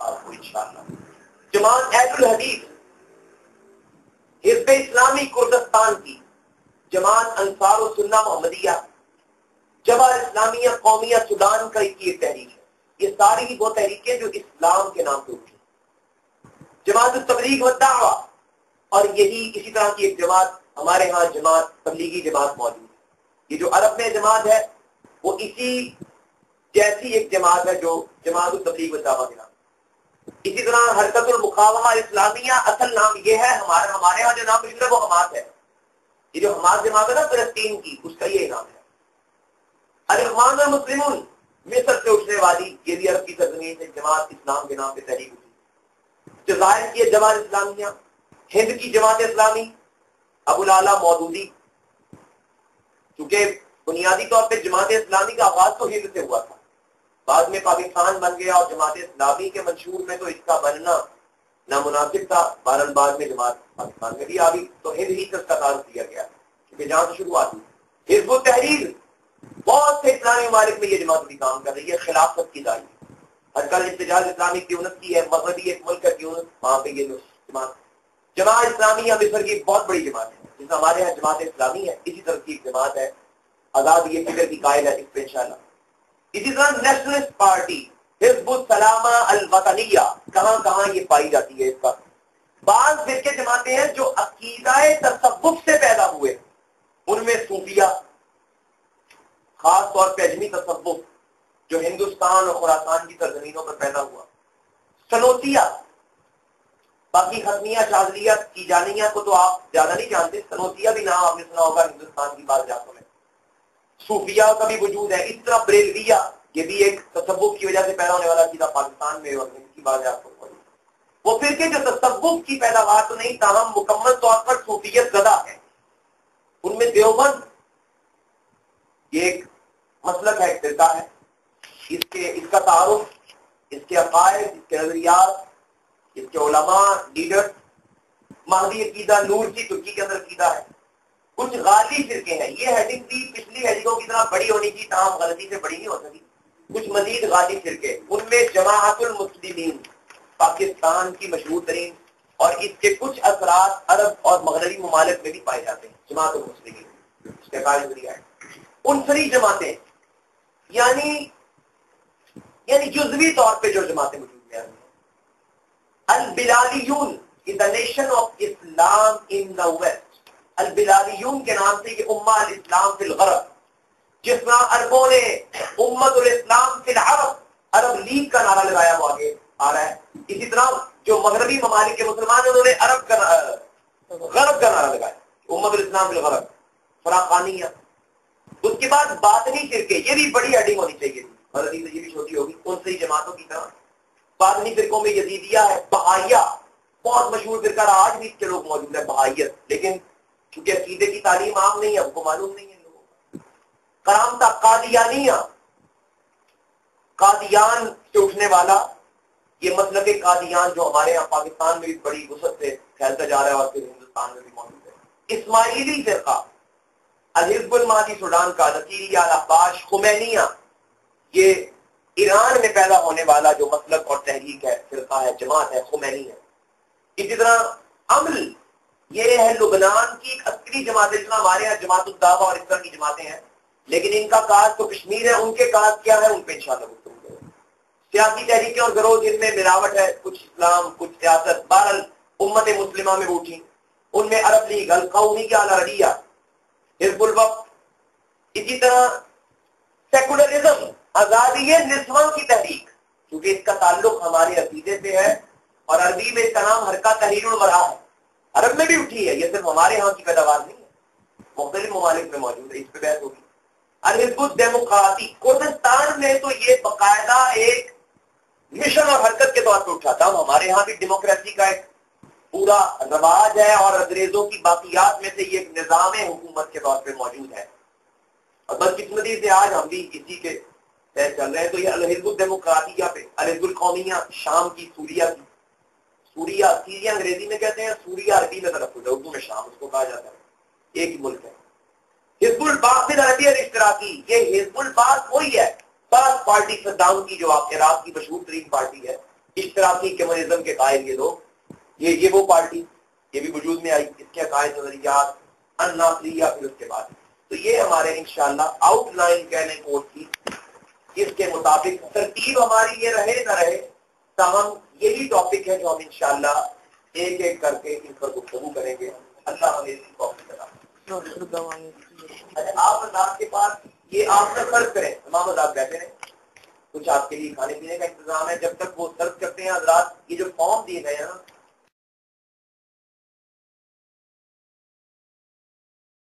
آپ کو انشاءاللہ. جماعت اہل الحدیث، حزب اسلامی کردستان کی، جماعت انصار السنہ محمدیہ، جبہہ اسلامیہ قومیہ سودان کا کی ایک تحریک ہے. یہ ساری وہ تحریکیں جو اسلام کے نام پہ اٹھی. جماعت التبلیغ والدعوہ، اور یہی اسی طرح کی ایک جماعت ہمارے ہاں جماعت تبلیغی جماعت موجود ہے. یہ جو عرب میں جماعت ہے وہ اسی جیسی ایک جماعت ہے جو جماعت التبلیغ والدعوہ کے نام. اسی طرح حرکت المقاومہ اسلامیہ، اصل نام یہ ہے. ہمارے ہاں جو نام مشہور ہے وہ حماس ہے. یہ جو حماس جماعت ہے نا فلسطین کی، اس کا یہ نام ہے. الاخوان المسلمون، مصر سے اٹھنے والی، یہ بھی عرب کی سرزمین سے جماعت اسلام کے نام پہ تحریک ہوئی. جزائر کی جماعت اسلامیہ، ہند کی جماعت اسلامی، ابو العلا مودودی. کیونکہ بنیادی طور پہ جماعت اسلامی کا آغاز تو ہند سے ہوا تھا، بعد میں پاکستان بن گیا اور جماعت اسلامی کے منشور میں تو اس کا بننا نامناسب تھا. بہرحال بعد میں جماعت پاکستان میں بھی آ گئی تو ہند ہی سے اس کا تعارف دیا گیا کیونکہ جہاں سے شروعات ہوئی. حزب التحریر، بہت سے اسلامی ممالک میں یہ جماعت بھی کام کر رہی ہے. خلافت کی داعی، حرکت احتجاج اسلامی تیونس کی ہے، مغربی ایک ملک ہے تیونس، وہاں پہ یہ جماعت. جماعت اسلامیہ مصر کی بہت بڑی جماعت ہے، جس ہمارے یہاں جماعت اسلامی ہے اسی طرح کی ایک جماعت ہے. آزاد یہ فکر کی قائل ہے اس پہ انشاءاللہ. اسی طرح نیشنلسٹ پارٹی حزب السلامہ الوطنیہ، کہاں یہ پائی جاتی ہے. اس کا بعض فرقے جماعتیں ہیں جو عقیدہ تصوف سے پیدا ہوئے، ان میں صوفیہ، خاص طور پہ اجمی تصوف جو ہندوستان اور خراسان کی سرزمینوں پر پیدا ہوا. سنوسیہ، باقی ختمیہ، شاذلیہ، تیجانیہ کو تو آپ زیادہ نہیں جانتے، سنوسیہ بھی نام آپ نے سنا ہوگا ہندوستان کی بعض جگہوں میں. صوفیہ کا بھی وجود ہے. اس طرح بریلویہ، یہ بھی ایک تصوف کی وجہ سے پیدا ہونے والا عقیدہ پاکستان میں اور ہند کی بعض جگہوں پر. وہ فرقے جو تصوف کی پیداوار تو نہیں تاہم مکمل طور پر صوفیت زدہ ہے. ان میں دیوبند یہ ایک مسلک ہے، ایک فرقہ ہے. اس کا تعارف، اس کے عقائد، اس کے نظریات، اس کے علماء، لیڈر، مہدی عقیدہ، نور کی ترکی کے اندر عقیدہ ہے. کچھ غالی فرقے ہیں. یہ ہیڈنگ بھی پچھلی ہیڈنگوں کی طرح بڑی ہونی تھی تاہم غلطی سے بڑی نہیں ہو سکی. کچھ مزید غالی فرقے، ان میں جماعت المسلمین پاکستان کی مشہور ترین، اور اس کے کچھ اثرات عرب اور مغربی ممالک میں بھی پائے جاتے ہیں. جماعت المسلمین اس کے قائل ذریعہ ہے. انصری جماعتیں یعنی جزوی طور پہ جو جماعتیں موجود ہیں. البلالیون is the nation of Islam in the West. البلالیون کے نام سے یہ امہ الاسلام فی الغرب، جس طرح عربوں نے امت الاسلام فی العرب، عرب لیگ کا نعرہ لگایا وہ آگے آ رہا ہے. اسی طرح جو مغربی ممالک کے مسلمان ہیں انہوں نے غرب کا نعرہ لگایا، امت الاسلام فی الغرب، فراقانیہ. اس کے بعد باطنی فرقے، یہ بھی بڑی ہیڈنگ ہونی چاہیے تھی، غلطی سے یہ بھی چھوٹی ہوگی. ان سے جماعتوں کی طرح باطنی فرقوں میں یزیدیہ ہے، بہائیہ بہت مشہور فرقہ رہا، آج بھی اس کے لوگ موجود ہیں بہائیت، لیکن چونکہ عقیدے کی تعلیم عام نہیں ہے، ان کو معلوم نہیں ہے لوگوں کو. کرامتہ، قادیانیہ، قادیان سے اٹھنے والا یہ مسلک قادیان جو ہمارے یہاں پاکستان میں بھی بڑی وسعت سے پھیلتا جا رہا ہے اور پھر ہندوستان میں بھی موجود ہے. اسماعیلی فرقہ، الحزب المہدی سوڈان کا، نصیریہ، الاحباش، خمینیہ، یہ ایران میں پیدا ہونے والا جو مسلک اور تحریک ہے، فرقہ ہے، جماعت ہے، خمینی ہے. اسی طرح عمل، یہ ہے لبنان کی ایک عسکری جماعت ہے، جس میں ہمارے یہاں جماعت الدعوہ اور اس طرح کی جماعتیں ہیں، لیکن ان کا کاج تو کشمیر ہے. ان کے کاج کیا ہے ان پہ انشاءاللہ گفتگو کریں. سیاسی تحریکیں اور گروہ جن میں ملاوٹ ہے، کچھ اسلام کچھ سیاست، بہرحال امت مسلمہ میں اٹھی. ان میں عرب لیگ، القومی کے اعلیٰ رڈیہ، حزب الوقت. اسی طرح سیکولرزم، آزادی نسواں کی تحریک، کیونکہ اس کا تعلق ہمارے عقیدے سے ہے اور عربی میں اس کا نام حرکہ تحریر المرأہ ہے. عرب میں بھی اٹھی ہے، یہ صرف ہمارے ہاں کی پیداوار نہیں ہے، مختلف ممالک میں موجود ہے. اس پہ بحث ہوگی. الحزب الدیمقراطی، کردستان میں تو یہ باقاعدہ ایک مشن اور حرکت کے طور پہ اٹھا تھا. ہمارے ہاں بھی ڈیموکریسی کا ایک پورا رواج ہے اور انگریزوں کی باقیات میں سے یہ ایک نظام حکومت کے طور پہ موجود ہے. اور بدقسمتی سے آج ہم بھی اسی کے تحت چل رہے ہیں. تو یہ الحزب الدیمقراطیہ پہ، الحزب القومیہ شام کی، سوریہ کی، سیریا انگریزی میں کہتے ہیں، سوریہ عربی میں تلفظ ہے، اردو میں شام اس کو کہا جاتا ہے، ایک ہی ملک ہے. حزب البعث عربی الاشتراکی، یہ حزب البعث وہی ہے، بعث پارٹی صدام کی جو آپ عراق کی مشہور ترین پارٹی ہے، اشتراکی کمیونزم کے قائل یہ لوگ، یہ وہ پارٹی یہ بھی وجود میں آئی، اس کے عقائد نظریات الناصریہ پھر اس کے بعد. تو یہ ہمارے انشاءاللہ آؤٹ لائن کہنے کو تھی. اس کے مطابق ترتیب ہماری یہ رہے نہ رہے تاہم یہی ٹاپک ہے جو ہم انشاءاللہ ایک ایک کر کے ان پر گفتگو کریں گے. اللہ ہمیں اس ٹاپک کرا. آپ حضرات کے پاس یہ آپ کا سرو کریں، تمام حضرات بیٹھے ہیں، کچھ آپ کے لیے کھانے پینے کا انتظام ہے. جب تک وہ سرو کرتے ہیں حضرات، یہ جو فارم دیے گئے ہیں نا